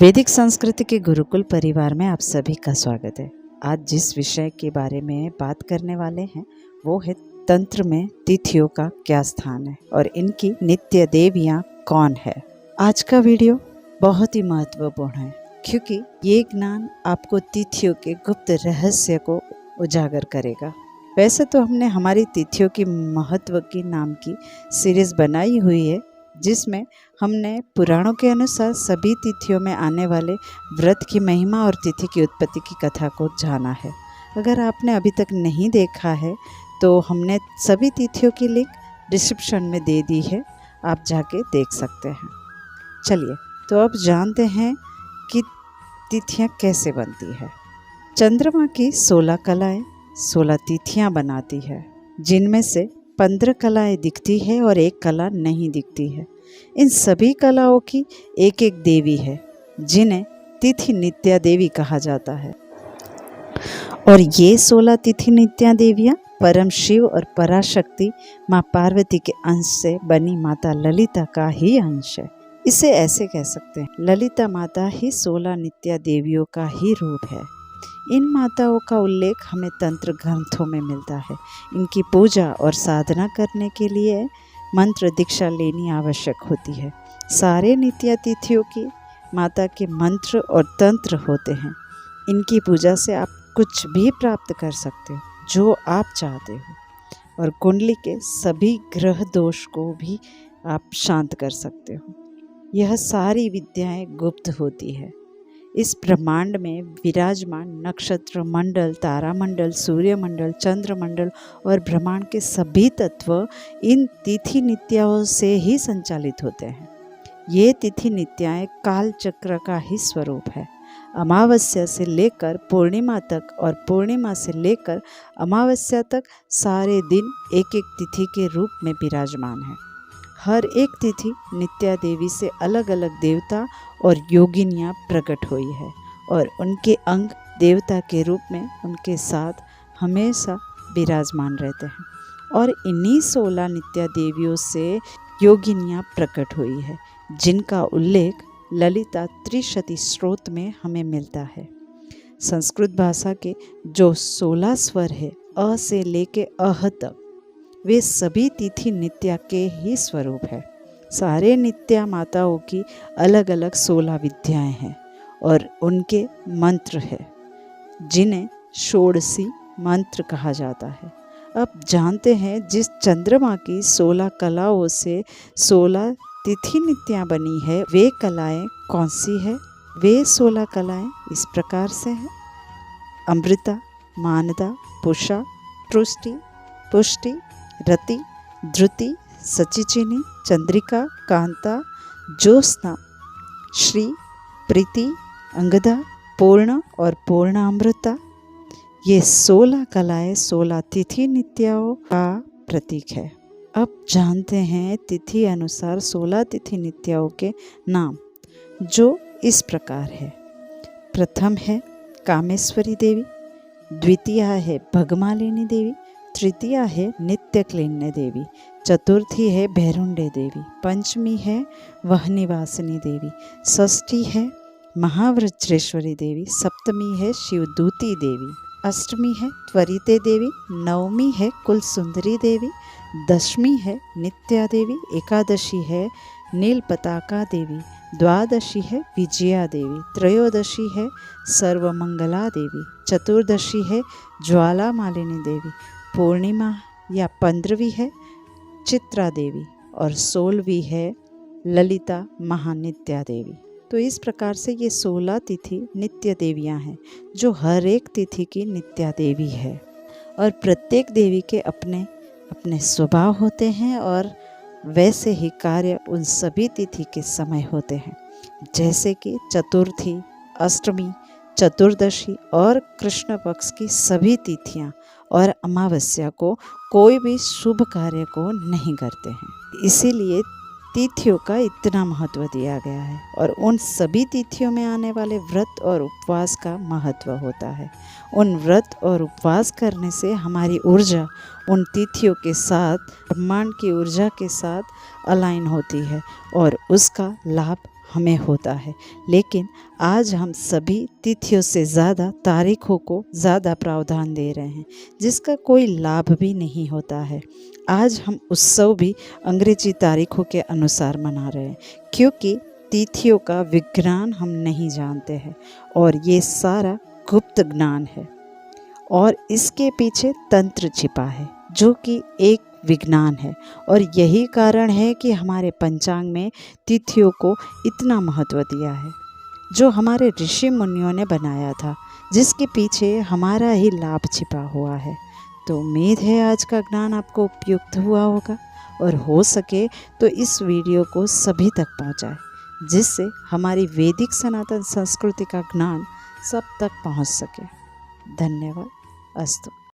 वैदिक संस्कृति के गुरुकुल परिवार में आप सभी का स्वागत है। आज जिस विषय के बारे में बात करने वाले हैं वो है तंत्र में तिथियों का क्या स्थान है और इनकी नित्य देवियाँ कौन है। आज का वीडियो बहुत ही महत्वपूर्ण है क्योंकि ये ज्ञान आपको तिथियों के गुप्त रहस्य को उजागर करेगा। वैसे तो हमने हमारी तिथियों की महत्व की नाम की सीरीज बनाई हुई है जिसमें हमने पुराणों के अनुसार सभी तिथियों में आने वाले व्रत की महिमा और तिथि की उत्पत्ति की कथा को जाना है। अगर आपने अभी तक नहीं देखा है तो हमने सभी तिथियों की लिंक डिस्क्रिप्शन में दे दी है, आप जाके देख सकते हैं। चलिए तो अब जानते हैं कि तिथियां कैसे बनती है। चंद्रमा की 16 कलाएं 16 तिथियां बनाती है, जिनमें से 15 कलाएं दिखती है और एक कला नहीं दिखती है। इन सभी कलाओं की एक एक देवी है जिन्हें तिथि नित्या देवी कहा जाता है। और ये 16 तिथि नित्या देवियाँ परम शिव और पराशक्ति माँ पार्वती के अंश से बनी माता ललिता का ही अंश है। इसे ऐसे कह सकते हैं, ललिता माता ही 16 नित्या देवियों का ही रूप है। इन माताओं का उल्लेख हमें तंत्र ग्रंथों में मिलता है। इनकी पूजा और साधना करने के लिए मंत्र दीक्षा लेनी आवश्यक होती है। सारे नित्य तिथियों की माता के मंत्र और तंत्र होते हैं। इनकी पूजा से आप कुछ भी प्राप्त कर सकते हो जो आप चाहते हो, और कुंडली के सभी ग्रह दोष को भी आप शांत कर सकते हो। यह सारी विद्याएं गुप्त होती है। इस ब्रह्मांड में विराजमान नक्षत्र मंडल, तारा मंडल, सूर्य मंडल, चंद्र मंडल और ब्रह्मांड के सभी तत्व इन तिथि नित्याओं से ही संचालित होते हैं। ये तिथि नित्याएं काल चक्र का ही स्वरूप है। अमावस्या से लेकर पूर्णिमा तक और पूर्णिमा से लेकर अमावस्या तक सारे दिन एक एक तिथि के रूप में विराजमान है। हर एक तिथि नित्या देवी से अलग अलग देवता और योगिनियाँ प्रकट हुई है और उनके अंग देवता के रूप में उनके साथ हमेशा विराजमान रहते हैं। और इन्हीं 16 नित्या देवियों से योगिनियाँ प्रकट हुई है जिनका उल्लेख ललिता त्रिशती स्त्रोत में हमें मिलता है। संस्कृत भाषा के जो 16 स्वर है अ से लेके अह तक, वे सभी तिथि नित्या के ही स्वरूप है। सारे नित्या माताओं की अलग अलग 16 विद्याएं हैं और उनके मंत्र हैं जिन्हें षोडशी मंत्र कहा जाता है। अब जानते हैं जिस चंद्रमा की 16 कलाओं से 16 तिथि नित्या बनी है वे कलाएं कौन सी है। वे 16 कलाएं इस प्रकार से हैं: अमृता, मानदा, पुषा, तुष्टि, पुष्टि, रति, धृति, सचिचिनी, चंद्रिका, कांता, ज्योत्स्ना, श्री, प्रीति, अंगदा, पूर्ण और पूर्णामृता। ये 16 कलाएं 16 तिथि नित्याओं का प्रतीक है। अब जानते हैं तिथि अनुसार 16 तिथि नित्याओं के नाम, जो इस प्रकार है। प्रथम है कामेश्वरी देवी, द्वितीया है भगमालिनी देवी, तृतीया है नित्यक्लिन्य देवी, चतुर्थी है भैरुंडे देवी, पंचमी है वहनिवासिनी देवी, षष्ठी है महावज्रेश्वरी देवी, सप्तमी है शिवदूती देवी, अष्टमी है त्वरिते देवी, नवमी है कुलसुंदरी देवी, दशमी है नित्या देवी, एकादशी है नीलपताका देवी, द्वादशी है विजया देवी, त्रयोदशी है सर्वमंगला देवी, चतुर्दशी है ज्वाला मालिनी देवी, पूर्णिमा या 15वीं है चित्रा देवी और 16वीं है ललिता महानित्या देवी। तो इस प्रकार से ये 16 तिथि नित्य देवियाँ हैं जो हर एक तिथि की नित्या देवी है। और प्रत्येक देवी के अपने अपने स्वभाव होते हैं और वैसे ही कार्य उन सभी तिथि के समय होते हैं। जैसे कि चतुर्थी, अष्टमी, चतुर्दशी और कृष्ण पक्ष की सभी तिथियां और अमावस्या को कोई भी शुभ कार्य को नहीं करते हैं। इसीलिए तिथियों का इतना महत्व दिया गया है और उन सभी तिथियों में आने वाले व्रत और उपवास का महत्व होता है। उन व्रत और उपवास करने से हमारी ऊर्जा उन तिथियों के साथ ब्रह्मांड की ऊर्जा के साथ अलाइन होती है और उसका लाभ हमें होता है, लेकिन आज हम सभी तिथियों से ज़्यादा तारीखों को ज़्यादा प्रावधान दे रहे हैं, जिसका कोई लाभ भी नहीं होता है। आज हम उत्सव भी अंग्रेजी तारीखों के अनुसार मना रहे हैं, क्योंकि तिथियों का विज्ञान हम नहीं जानते हैं और ये सारा गुप्त ज्ञान है और इसके पीछे तंत्र छिपा है जो कि एक विज्ञान है। और यही कारण है कि हमारे पंचांग में तिथियों को इतना महत्व दिया है, जो हमारे ऋषि मुनियों ने बनाया था, जिसके पीछे हमारा ही लाभ छिपा हुआ है। तो उम्मीद है आज का ज्ञान आपको उपयुक्त हुआ होगा और हो सके तो इस वीडियो को सभी तक पहुंचाएं, जिससे हमारी वैदिक सनातन संस्कृति का ज्ञान सब तक पहुंच सके। धन्यवाद। अस्तु।